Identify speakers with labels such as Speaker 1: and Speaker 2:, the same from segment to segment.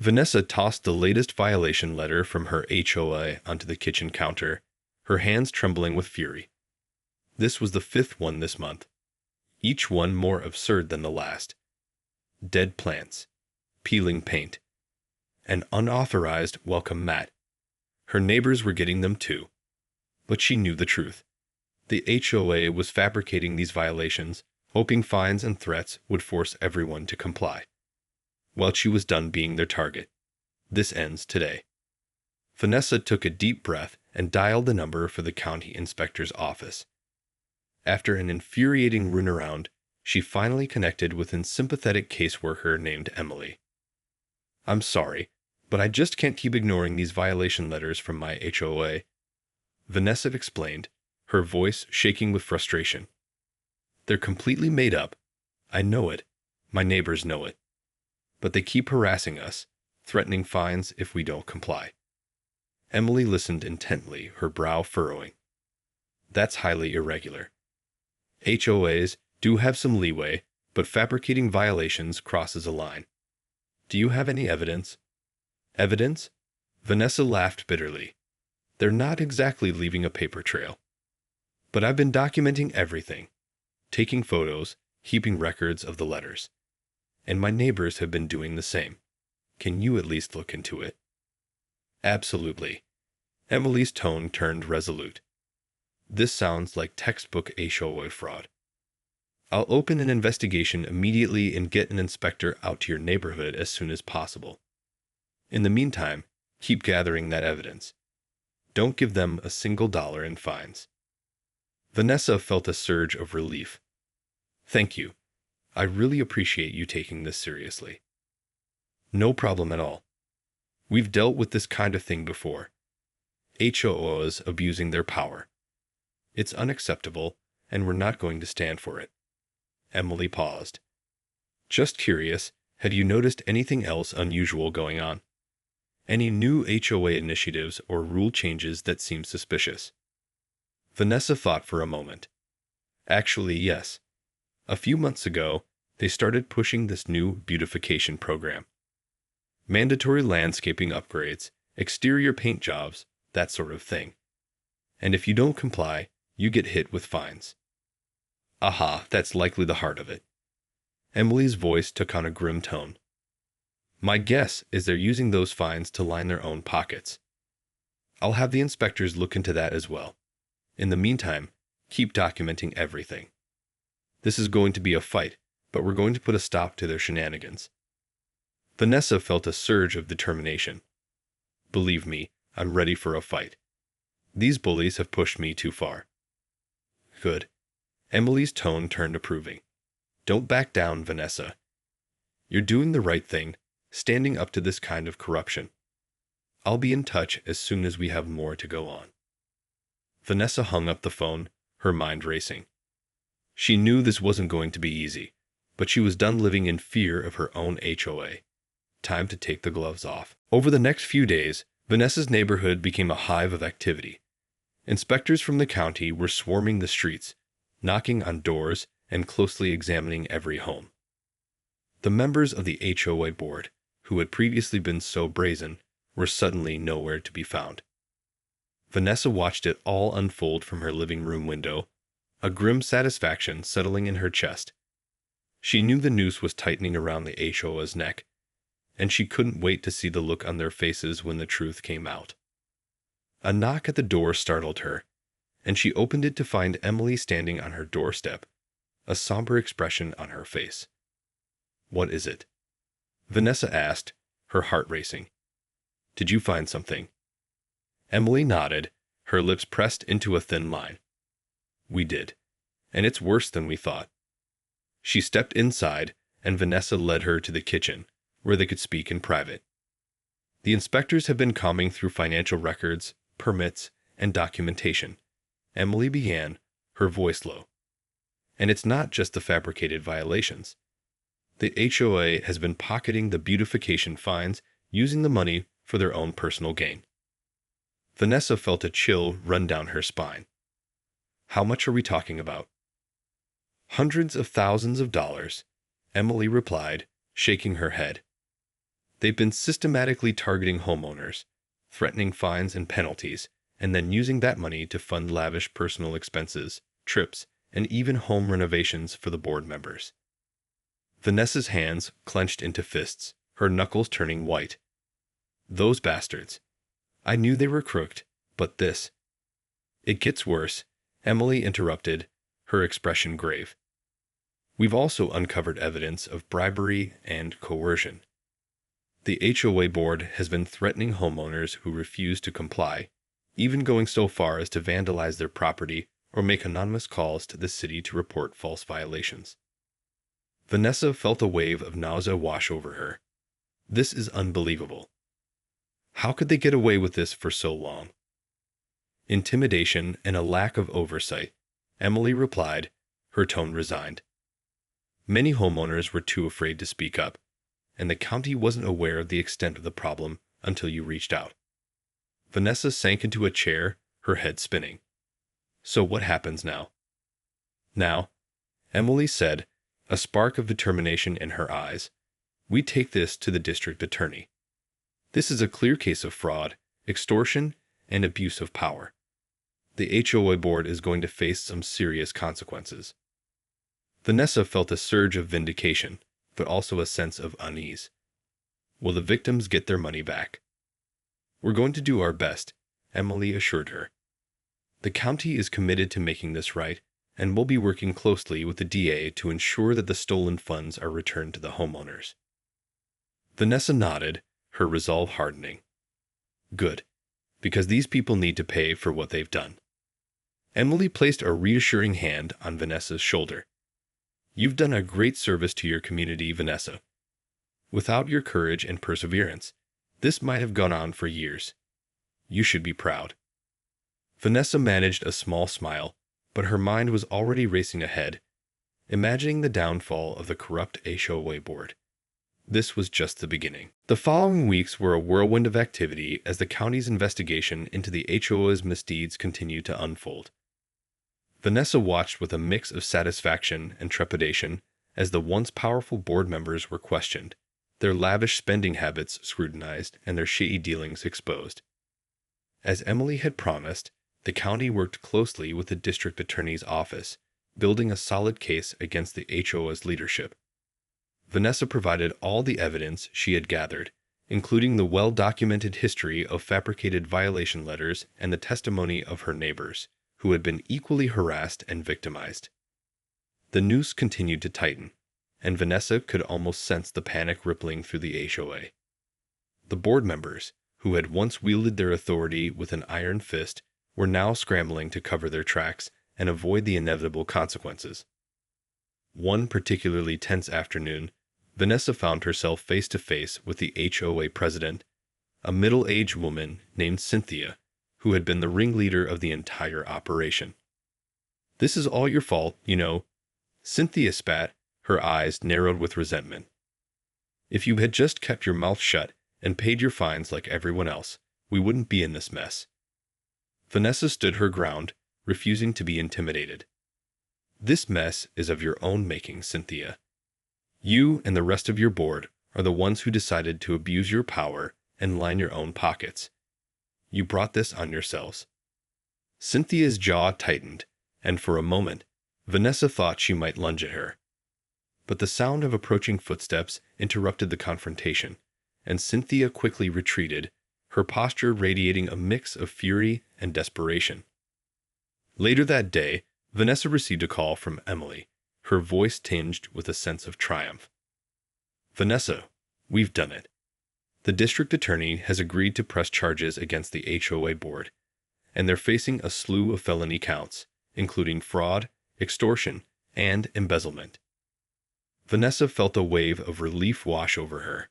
Speaker 1: Vanessa tossed the latest violation letter from her HOA onto the kitchen counter, her hands trembling with fury. This was the 5th one this month, each one more absurd than the last. Dead plants, peeling paint, an unauthorized welcome mat. Her neighbors were getting them too. But she knew the truth. The HOA was fabricating these violations, hoping fines and threats would force everyone to comply. Well, she was done being their target. This ends today. Vanessa took a deep breath and dialed the number for the county inspector's office. After an infuriating runaround, she finally connected with a sympathetic caseworker named Emily. "I'm sorry, but I just can't keep ignoring these violation letters from my HOA," Vanessa explained, her voice shaking with frustration. "They're completely made up. I know it. My neighbors know it. But they keep harassing us, threatening fines if we don't comply." Emily listened intently, her brow furrowing. "That's highly irregular. HOAs do have some leeway, but fabricating violations crosses a line. Do you have any evidence?" "Evidence?" Vanessa laughed bitterly. "They're not exactly leaving a paper trail. But I've been documenting everything, taking photos, keeping records of the letters. And my neighbors have been doing the same. Can you at least look into it?" "Absolutely." Emily's tone turned resolute. "This sounds like textbook HOA fraud. I'll open an investigation immediately and get an inspector out to your neighborhood as soon as possible. In the meantime, keep gathering that evidence. Don't give them a single dollar in fines." Vanessa felt a surge of relief. "Thank you. I really appreciate you taking this seriously." "No problem at all. We've dealt with this kind of thing before. HOAs abusing their power. It's unacceptable, and we're not going to stand for it." Emily paused. "Just curious, had you noticed anything else unusual going on? Any new HOA initiatives or rule changes that seem suspicious?" Vanessa thought for a moment. "Actually, yes. A few months ago, they started pushing this new beautification program. Mandatory landscaping upgrades, exterior paint jobs, that sort of thing. And if you don't comply, you get hit with fines." "Aha, that's likely the heart of it." Emily's voice took on a grim tone. "My guess is they're using those fines to line their own pockets. I'll have the inspectors look into that as well. In the meantime, keep documenting everything. This is going to be a fight, but we're going to put a stop to their shenanigans." Vanessa felt a surge of determination. "Believe me, I'm ready for a fight. These bullies have pushed me too far." "Good." Emily's tone turned approving. "Don't back down, Vanessa. You're doing the right thing, standing up to this kind of corruption. I'll be in touch as soon as we have more to go on." Vanessa hung up the phone, her mind racing. She knew this wasn't going to be easy, but she was done living in fear of her own HOA. Time to take the gloves off. Over the next few days, Vanessa's neighborhood became a hive of activity. Inspectors from the county were swarming the streets, knocking on doors and closely examining every home. The members of the HOA board, who had previously been so brazen, were suddenly nowhere to be found. Vanessa watched it all unfold from her living room window, a grim satisfaction settling in her chest. She knew the noose was tightening around the HOA's neck, and she couldn't wait to see the look on their faces when the truth came out. A knock at the door startled her, and she opened it to find Emily standing on her doorstep, a somber expression on her face. "What is it?" Vanessa asked, her heart racing. "Did you find something?" Emily nodded, her lips pressed into a thin line. "We did, and it's worse than we thought." She stepped inside, and Vanessa led her to the kitchen, where they could speak in private. "The inspectors have been combing through financial records, permits, and documentation," Emily began, her voice low. "And it's not just the fabricated violations. The HOA has been pocketing the beautification fines, using the money for their own personal gain." Vanessa felt a chill run down her spine. "How much are we talking about?" "Hundreds of thousands of dollars," Emily replied, shaking her head. They've been systematically targeting homeowners, threatening fines and penalties, and then using that money to fund lavish personal expenses, trips, and even home renovations for the board members. Vanessa's hands clenched into fists, her knuckles turning white. Those bastards. I knew they were crooked, but this. It gets worse, Emily interrupted, her expression grave. We've also uncovered evidence of bribery and coercion. The HOA board has been threatening homeowners who refuse to comply, even going so far as to vandalize their property or make anonymous calls to the city to report false violations. Vanessa felt a wave of nausea wash over her. This is unbelievable. How could they get away with this for so long? Intimidation and a lack of oversight, Emily replied, her tone resigned. Many homeowners were too afraid to speak up, and the county wasn't aware of the extent of the problem until you reached out. Vanessa sank into a chair, her head spinning. So what happens now? Now, Emily said, a spark of determination in her eyes, we take this to the district attorney. This is a clear case of fraud, extortion, and abuse of power. The HOA board is going to face some serious consequences. Vanessa felt a surge of vindication, but also a sense of unease. Will the victims get their money back? We're going to do our best, Emily assured her. The county is committed to making this right, and we'll be working closely with the DA to ensure that the stolen funds are returned to the homeowners. Vanessa nodded, her resolve hardening. Good, because these people need to pay for what they've done. Emily placed a reassuring hand on Vanessa's shoulder. You've done a great service to your community, Vanessa. Without your courage and perseverance, this might have gone on for years. You should be proud. Vanessa managed a small smile, but her mind was already racing ahead, imagining the downfall of the corrupt HOA board. This was just the beginning. The following weeks were a whirlwind of activity as the county's investigation into the HOA's misdeeds continued to unfold. Vanessa watched with a mix of satisfaction and trepidation as the once powerful board members were questioned, their lavish spending habits scrutinized, and their shady dealings exposed. As Emily had promised, the county worked closely with the district attorney's office, building a solid case against the HOA's leadership. Vanessa provided all the evidence she had gathered, including the well-documented history of fabricated violation letters and the testimony of her neighbors, who had been equally harassed and victimized. The noose continued to tighten, and Vanessa could almost sense the panic rippling through the HOA. The board members, who had once wielded their authority with an iron fist, were now scrambling to cover their tracks and avoid the inevitable consequences. One particularly tense afternoon, Vanessa found herself face to face with the HOA president, a middle-aged woman named Cynthia, who had been the ringleader of the entire operation. This is all your fault, you know, Cynthia spat, her eyes narrowed with resentment. If you had just kept your mouth shut and paid your fines like everyone else, we wouldn't be in this mess. Vanessa stood her ground, refusing to be intimidated. This mess is of your own making, Cynthia. You and the rest of your board are the ones who decided to abuse your power and line your own pockets. You brought this on yourselves. Cynthia's jaw tightened, and for a moment, Vanessa thought she might lunge at her. But the sound of approaching footsteps interrupted the confrontation, and Cynthia quickly retreated, her posture radiating a mix of fury and desperation. Later that day, Vanessa received a call from Emily, her voice tinged with a sense of triumph. Vanessa, we've done it. The district attorney has agreed to press charges against the HOA board, and they're facing a slew of felony counts, including fraud, extortion, and embezzlement. Vanessa felt a wave of relief wash over her.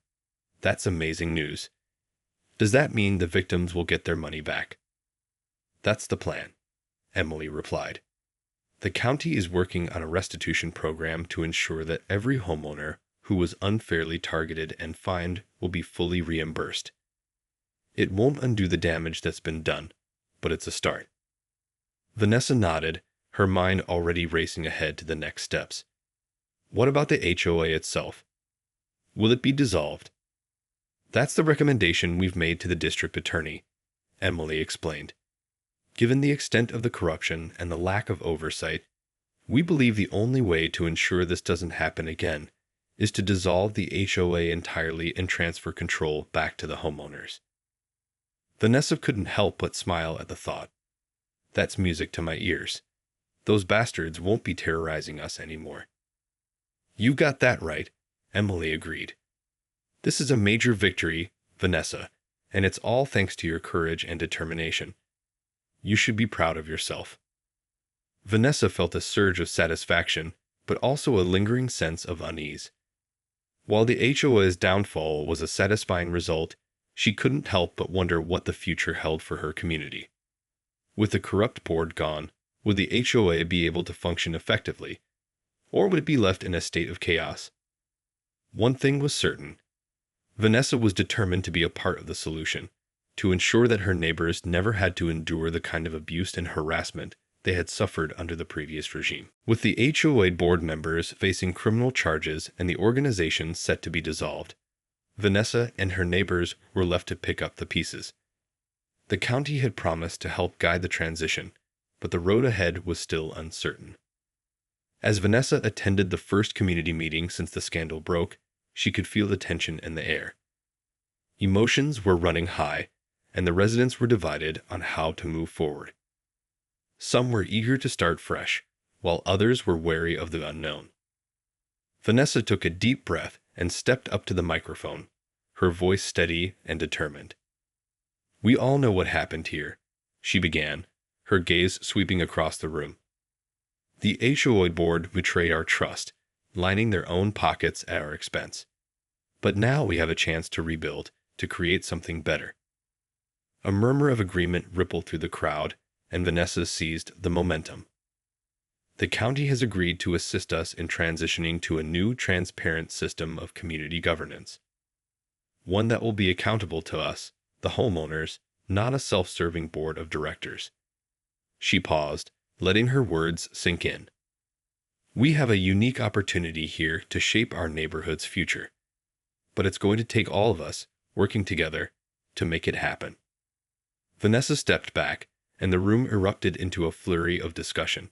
Speaker 1: That's amazing news. Does that mean the victims will get their money back? That's the plan, Emily replied. The county is working on a restitution program to ensure that every homeowner who was unfairly targeted and fined will be fully reimbursed. It won't undo the damage that's been done, but it's a start. Vanessa nodded, her mind already racing ahead to the next steps. What about the HOA itself? Will it be dissolved? That's the recommendation we've made to the district attorney, Emily explained. Given the extent of the corruption and the lack of oversight, we believe the only way to ensure this doesn't happen again is to dissolve the HOA entirely and transfer control back to the homeowners. Vanessa couldn't help but smile at the thought. That's music to my ears. Those bastards won't be terrorizing us anymore. You got that right, Emily agreed. This is a major victory, Vanessa, and it's all thanks to your courage and determination. You should be proud of yourself. Vanessa felt a surge of satisfaction, but also a lingering sense of unease. While the HOA's downfall was a satisfying result, she couldn't help but wonder what the future held for her community. With the corrupt board gone, would the HOA be able to function effectively, or would it be left in a state of chaos? One thing was certain. Vanessa was determined to be a part of the solution, to ensure that her neighbors never had to endure the kind of abuse and harassment they had suffered under the previous regime. With the HOA board members facing criminal charges and the organization set to be dissolved, Vanessa and her neighbors were left to pick up the pieces. The county had promised to help guide the transition, but the road ahead was still uncertain. As Vanessa attended the first community meeting since the scandal broke, she could feel the tension in the air. Emotions were running high, and the residents were divided on how to move forward. Some were eager to start fresh, while others were wary of the unknown. Vanessa took a deep breath and stepped up to the microphone, her voice steady and determined. "We all know what happened here," she began, her gaze sweeping across the room. "The HOA board betrayed our trust, lining their own pockets at our expense. But now we have a chance to rebuild, to create something better." A murmur of agreement rippled through the crowd, and Vanessa seized the momentum. "The county has agreed to assist us in transitioning to a new transparent system of community governance. One that will be accountable to us, the homeowners, not a self-serving board of directors." She paused, letting her words sink in. "We have a unique opportunity here to shape our neighborhood's future. But it's going to take all of us, working together, to make it happen." Vanessa stepped back, and the room erupted into a flurry of discussion.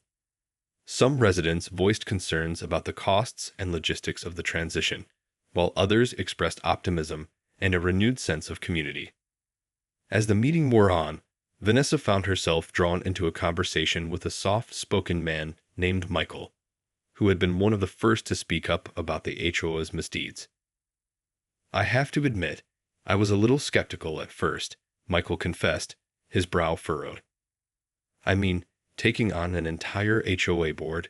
Speaker 1: Some residents voiced concerns about the costs and logistics of the transition, while others expressed optimism and a renewed sense of community. As the meeting wore on, Vanessa found herself drawn into a conversation with a soft-spoken man named Michael, who had been one of the first to speak up about the HOA's misdeeds. "I have to admit, I was a little skeptical at first," Michael confessed, his brow furrowed. "I mean, taking on an entire HOA board,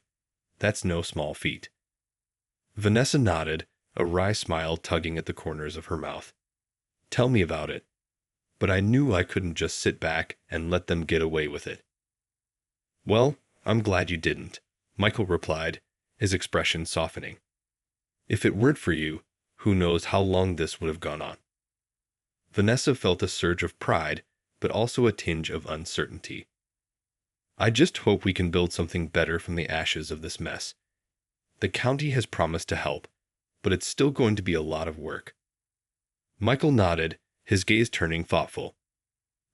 Speaker 1: that's no small feat." Vanessa nodded, a wry smile tugging at the corners of her mouth. "Tell me about it." "But I knew I couldn't just sit back and let them get away with it." "Well, I'm glad you didn't," Michael replied, his expression softening. "If it weren't for you, who knows how long this would have gone on." Vanessa felt a surge of pride, but also a tinge of uncertainty. "I just hope we can build something better from the ashes of this mess. The county has promised to help, but it's still going to be a lot of work." Michael nodded, his gaze turning thoughtful.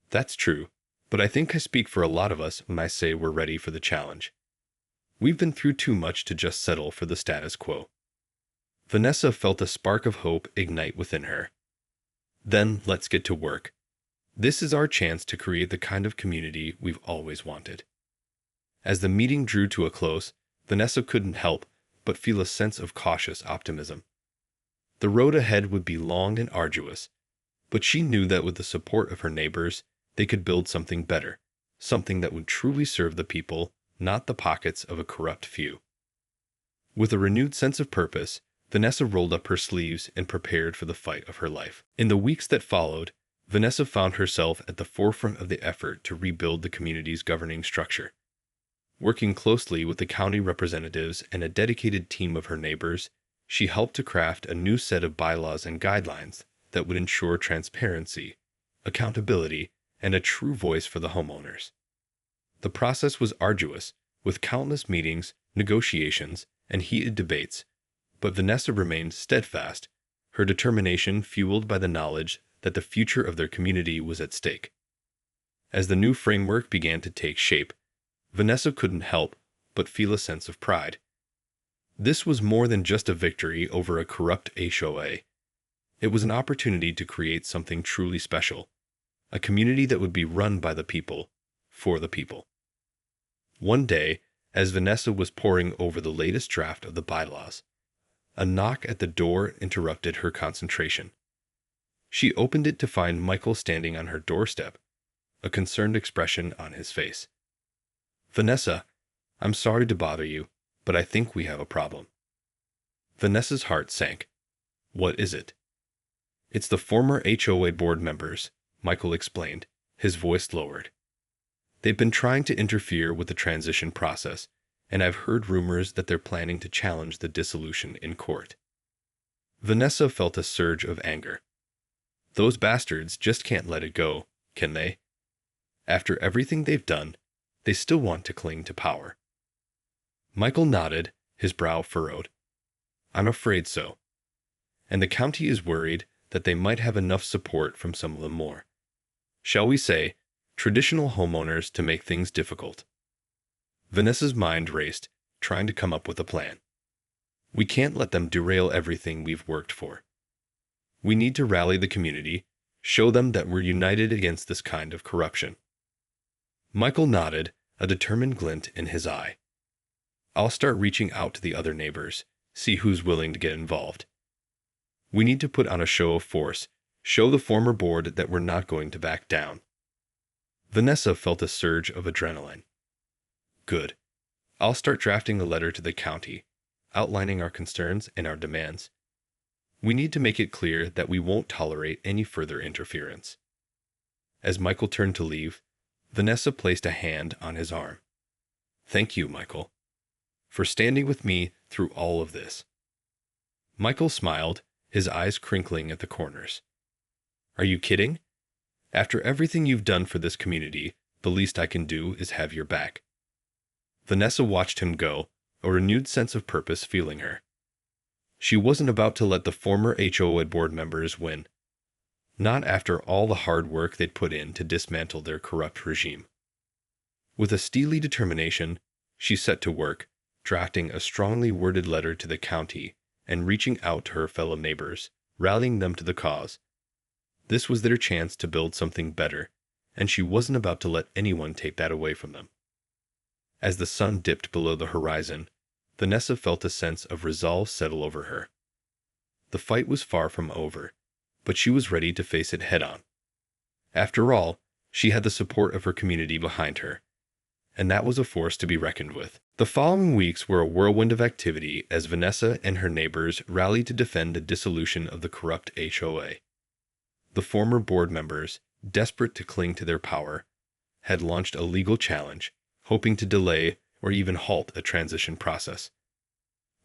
Speaker 1: "That's true, but I think I speak for a lot of us when I say we're ready for the challenge. We've been through too much to just settle for the status quo." Vanessa felt a spark of hope ignite within her. "Then let's get to work. This is our chance to create the kind of community we've always wanted." As the meeting drew to a close, Vanessa couldn't help but feel a sense of cautious optimism. The road ahead would be long and arduous, but she knew that with the support of her neighbors, they could build something better, something that would truly serve the people, not the pockets of a corrupt few. With a renewed sense of purpose, Vanessa rolled up her sleeves and prepared for the fight of her life. In the weeks that followed, Vanessa found herself at the forefront of the effort to rebuild the community's governing structure. Working closely with the county representatives and a dedicated team of her neighbors, she helped to craft a new set of bylaws and guidelines that would ensure transparency, accountability, and a true voice for the homeowners. The process was arduous, with countless meetings, negotiations, and heated debates, but Vanessa remained steadfast, her determination fueled by the knowledge that the future of their community was at stake. As the new framework began to take shape, Vanessa couldn't help but feel a sense of pride. This was more than just a victory over a corrupt HOA. It was an opportunity to create something truly special, a community that would be run by the people, for the people. One day, as Vanessa was poring over the latest draft of the bylaws, a knock at the door interrupted her concentration. She opened it to find Michael standing on her doorstep, a concerned expression on his face. "Vanessa, I'm sorry to bother you, but I think we have a problem." Vanessa's heart sank. "What is it?" "It's the former HOA board members," Michael explained, his voice lowered. "They've been trying to interfere with the transition process, and I've heard rumors that they're planning to challenge the dissolution in court." Vanessa felt a surge of anger. Those bastards just can't let it go, can they? After everything they've done, they still want to cling to power. Michael nodded, his brow furrowed. "I'm afraid so. And the county is worried that they might have enough support from some of the more, shall we say, traditional homeowners to make things difficult." Vanessa's mind raced, trying to come up with a plan. "We can't let them derail everything we've worked for. We need to rally the community, show them that we're united against this kind of corruption." Michael nodded, a determined glint in his eye. "I'll start reaching out to the other neighbors, see who's willing to get involved. We need to put on a show of force, show the former board that we're not going to back down." Vanessa felt a surge of adrenaline. "Good. I'll start drafting a letter to the county, outlining our concerns and our demands. We need to make it clear that we won't tolerate any further interference." As Michael turned to leave, Vanessa placed a hand on his arm. "Thank you, Michael, for standing with me through all of this." Michael smiled, his eyes crinkling at the corners. "Are you kidding? After everything you've done for this community, the least I can do is have your back." Vanessa watched him go, a renewed sense of purpose fueling her. She wasn't about to let the former HOA board members win. Not after all the hard work they'd put in to dismantle their corrupt regime. With a steely determination, she set to work, drafting a strongly worded letter to the county and reaching out to her fellow neighbors, rallying them to the cause. This was their chance to build something better, and she wasn't about to let anyone take that away from them. As the sun dipped below the horizon, Vanessa felt a sense of resolve settle over her. The fight was far from over, but she was ready to face it head-on. After all, she had the support of her community behind her, and that was a force to be reckoned with. The following weeks were a whirlwind of activity as Vanessa and her neighbors rallied to defend the dissolution of the corrupt HOA. The former board members, desperate to cling to their power, had launched a legal challenge, hoping to delay or even halt a transition process.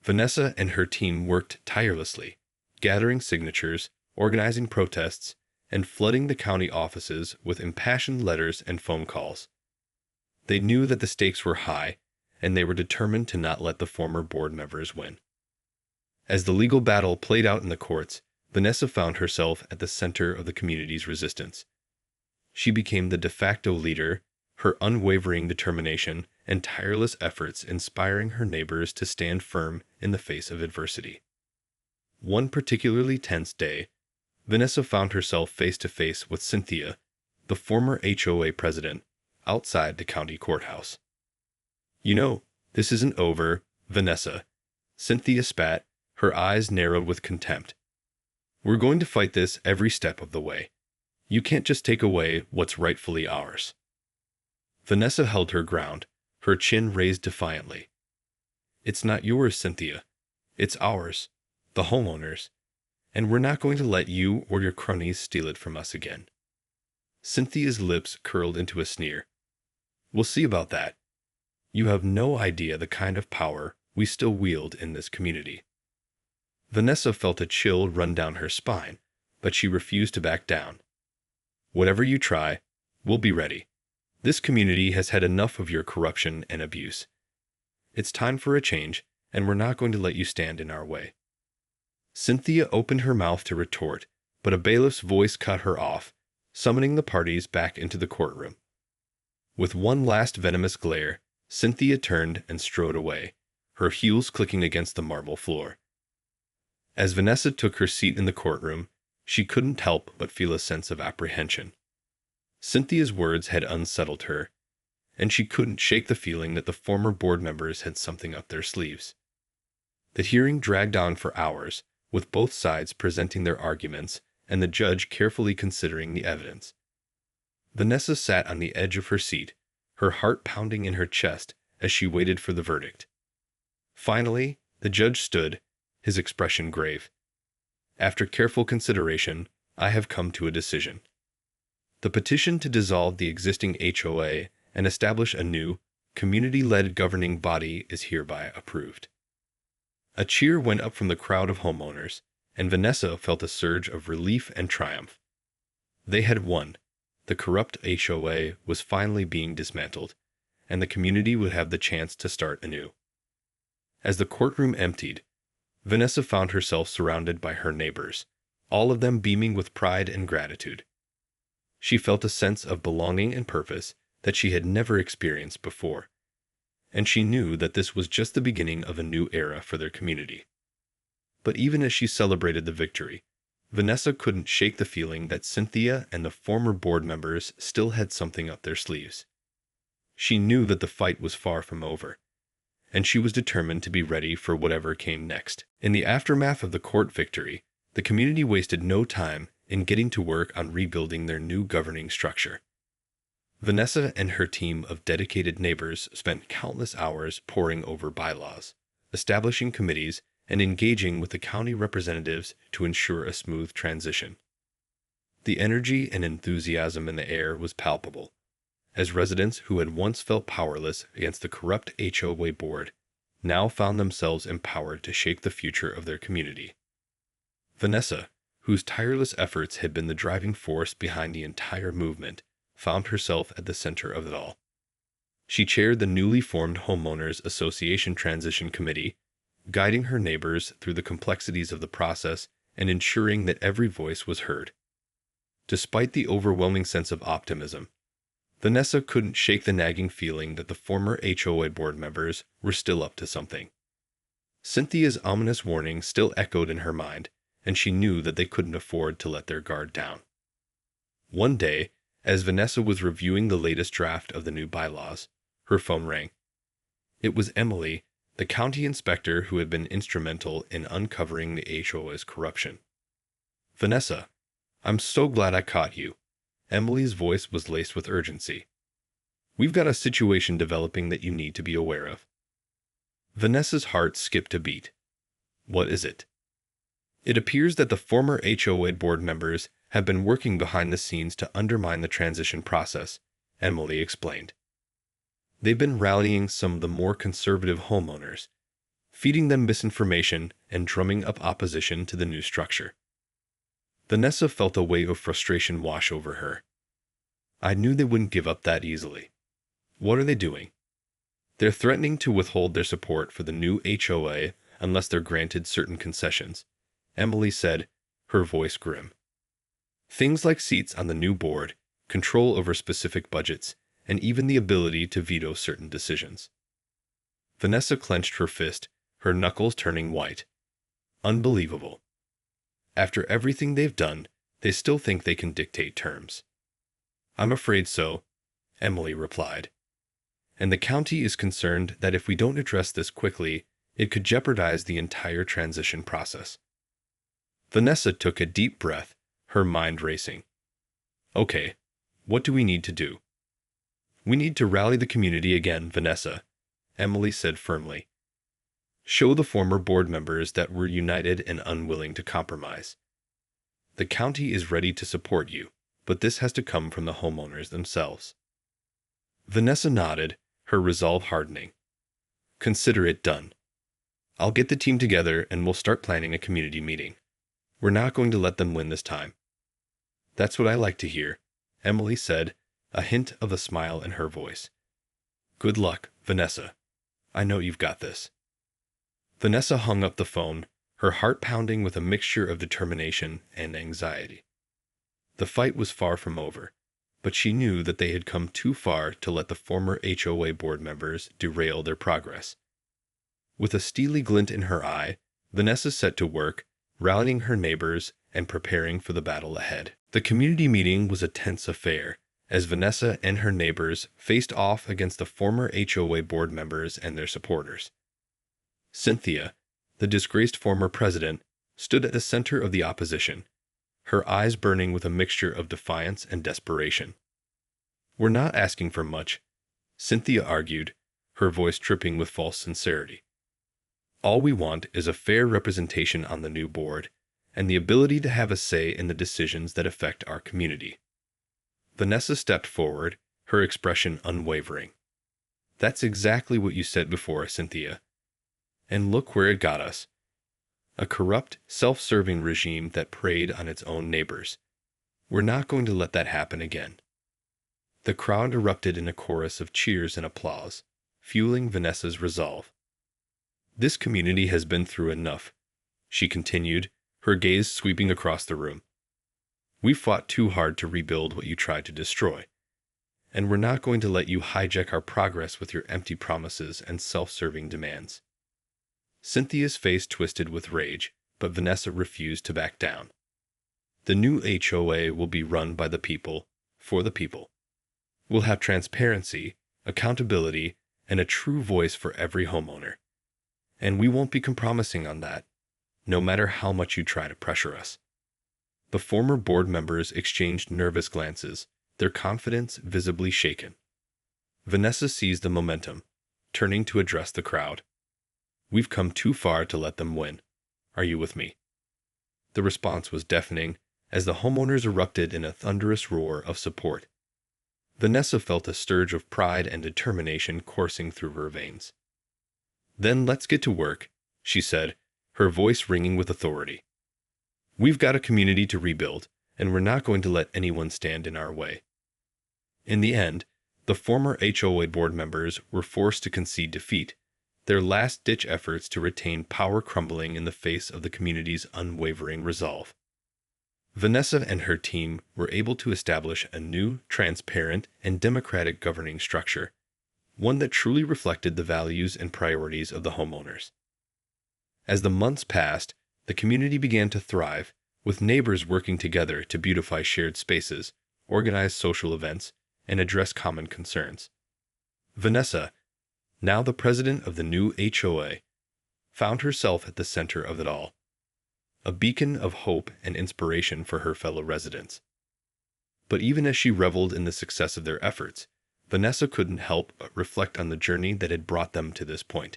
Speaker 1: Vanessa and her team worked tirelessly, gathering signatures, organizing protests, and flooding the county offices with impassioned letters and phone calls. They knew that the stakes were high, and they were determined to not let the former board members win. As the legal battle played out in the courts, Vanessa found herself at the center of the community's resistance. She became the de facto leader, her unwavering determination and tireless efforts inspiring her neighbors to stand firm in the face of adversity. One particularly tense day, Vanessa found herself face to face with Cynthia, the former HOA president, outside the county courthouse. "You know, this isn't over, Vanessa," Cynthia spat, her eyes narrowed with contempt. "We're going to fight this every step of the way. You can't just take away what's rightfully ours." Vanessa held her ground, her chin raised defiantly. "It's not yours, Cynthia. It's ours, the homeowners, and we're not going to let you or your cronies steal it from us again." Cynthia's lips curled into a sneer. "We'll see about that. You have no idea the kind of power we still wield in this community." Vanessa felt a chill run down her spine, but she refused to back down. "Whatever you try, we'll be ready. This community has had enough of your corruption and abuse. It's time for a change, and we're not going to let you stand in our way." Cynthia opened her mouth to retort, but a bailiff's voice cut her off, summoning the parties back into the courtroom. With one last venomous glare, Cynthia turned and strode away, her heels clicking against the marble floor. As Vanessa took her seat in the courtroom, she couldn't help but feel a sense of apprehension. Cynthia's words had unsettled her, and she couldn't shake the feeling that the former board members had something up their sleeves. The hearing dragged on for hours, with both sides presenting their arguments and the judge carefully considering the evidence. Vanessa sat on the edge of her seat, her heart pounding in her chest as she waited for the verdict. Finally, the judge stood, his expression grave. After careful consideration, I have come to a decision. The petition to dissolve the existing HOA and establish a new, community-led governing body is hereby approved. A cheer went up from the crowd of homeowners, and Vanessa felt a surge of relief and triumph. They had won. The corrupt HOA was finally being dismantled, and the community would have the chance to start anew. As the courtroom emptied, Vanessa found herself surrounded by her neighbors, all of them beaming with pride and gratitude. She felt a sense of belonging and purpose that she had never experienced before, and she knew that this was just the beginning of a new era for their community. But even as she celebrated the victory, Vanessa couldn't shake the feeling that Cynthia and the former board members still had something up their sleeves. She knew that the fight was far from over, and she was determined to be ready for whatever came next. In the aftermath of the court victory, the community wasted no time in getting to work on rebuilding their new governing structure. Vanessa and her team of dedicated neighbors spent countless hours poring over bylaws, establishing committees, and engaging with the county representatives to ensure a smooth transition. The energy and enthusiasm in the air was palpable, as residents who had once felt powerless against the corrupt HOA board now found themselves empowered to shape the future of their community. Vanessa, whose tireless efforts had been the driving force behind the entire movement, found herself at the center of it all. She chaired the newly formed Homeowners Association Transition Committee, guiding her neighbors through the complexities of the process and ensuring that every voice was heard. Despite the overwhelming sense of optimism, Vanessa couldn't shake the nagging feeling that the former HOA board members were still up to something. Cynthia's ominous warning still echoed in her mind, and she knew that they couldn't afford to let their guard down. One day, as Vanessa was reviewing the latest draft of the new bylaws, her phone rang. It was Emily, the county inspector who had been instrumental in uncovering the HOA's corruption. "Vanessa, I'm so glad I caught you." Emily's voice was laced with urgency. "We've got a situation developing that you need to be aware of." Vanessa's heart skipped a beat. "What is it?" "It appears that the former HOA board members have been working behind the scenes to undermine the transition process," Emily explained. "They've been rallying some of the more conservative homeowners, feeding them misinformation and drumming up opposition to the new structure." Vanessa felt a wave of frustration wash over her. "I knew they wouldn't give up that easily." "What are they doing?" "They're threatening to withhold their support for the new HOA unless they're granted certain concessions," Emily said, her voice grim. "Things like seats on the new board, control over specific budgets, and even the ability to veto certain decisions." Vanessa clenched her fist, her knuckles turning white. Unbelievable. After everything they've done, they still think they can dictate terms. "I'm afraid so," Emily replied. "And the county is concerned that if we don't address this quickly, it could jeopardize the entire transition process." Vanessa took a deep breath, her mind racing. "Okay, what do we need to do?" "We need to rally the community again, Vanessa," Emily said firmly. "Show the former board members that we're united and unwilling to compromise. The county is ready to support you, but this has to come from the homeowners themselves." Vanessa nodded, her resolve hardening. "Consider it done. I'll get the team together and we'll start planning a community meeting. We're not going to let them win this time." "That's what I like to hear," Emily said, a hint of a smile in her voice. "Good luck, Vanessa. I know you've got this." Vanessa hung up the phone, her heart pounding with a mixture of determination and anxiety. The fight was far from over, but she knew that they had come too far to let the former HOA board members derail their progress. With a steely glint in her eye, Vanessa set to work, rallying her neighbors and preparing for the battle ahead. The community meeting was a tense affair, as Vanessa and her neighbors faced off against the former HOA board members and their supporters. Cynthia, the disgraced former president, stood at the center of the opposition, her eyes burning with a mixture of defiance and desperation. "We're not asking for much," Cynthia argued, her voice dripping with false sincerity. "All we want is a fair representation on the new board and the ability to have a say in the decisions that affect our community." Vanessa stepped forward, her expression unwavering. "That's exactly what you said before, Cynthia. And look where it got us. A corrupt, self-serving regime that preyed on its own neighbors. We're not going to let that happen again." The crowd erupted in a chorus of cheers and applause, fueling Vanessa's resolve. "This community has been through enough," she continued, her gaze sweeping across the room. "We fought too hard to rebuild what you tried to destroy, and we're not going to let you hijack our progress with your empty promises and self-serving demands." Cynthia's face twisted with rage, but Vanessa refused to back down. "The new HOA will be run by the people, for the people. We'll have transparency, accountability, and a true voice for every homeowner. And we won't be compromising on that, no matter how much you try to pressure us." The former board members exchanged nervous glances, their confidence visibly shaken. Vanessa seized the momentum, turning to address the crowd. "We've come too far to let them win. Are you with me?" The response was deafening, as the homeowners erupted in a thunderous roar of support. Vanessa felt a surge of pride and determination coursing through her veins. "Then let's get to work," she said, her voice ringing with authority. "We've got a community to rebuild, and we're not going to let anyone stand in our way." In the end, the former HOA board members were forced to concede defeat, their last-ditch efforts to retain power crumbling in the face of the community's unwavering resolve. Vanessa and her team were able to establish a new, transparent, and democratic governing structure, one that truly reflected the values and priorities of the homeowners. As the months passed, the community began to thrive, with neighbors working together to beautify shared spaces, organize social events, and address common concerns. Vanessa, now the president of the new HOA, found herself at the center of it all, a beacon of hope and inspiration for her fellow residents. But even as she reveled in the success of their efforts, Vanessa couldn't help but reflect on the journey that had brought them to this point.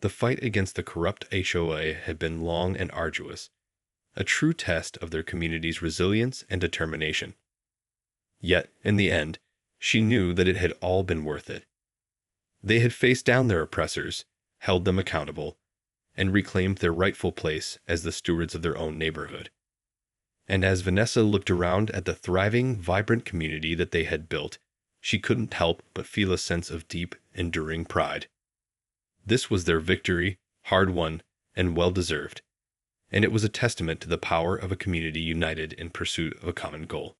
Speaker 1: The fight against the corrupt HOA had been long and arduous, a true test of their community's resilience and determination. Yet, in the end, she knew that it had all been worth it. They had faced down their oppressors, held them accountable, and reclaimed their rightful place as the stewards of their own neighborhood. And as Vanessa looked around at the thriving, vibrant community that they had built, she couldn't help but feel a sense of deep, enduring pride. This was their victory, hard-won, and well-deserved, and it was a testament to the power of a community united in pursuit of a common goal.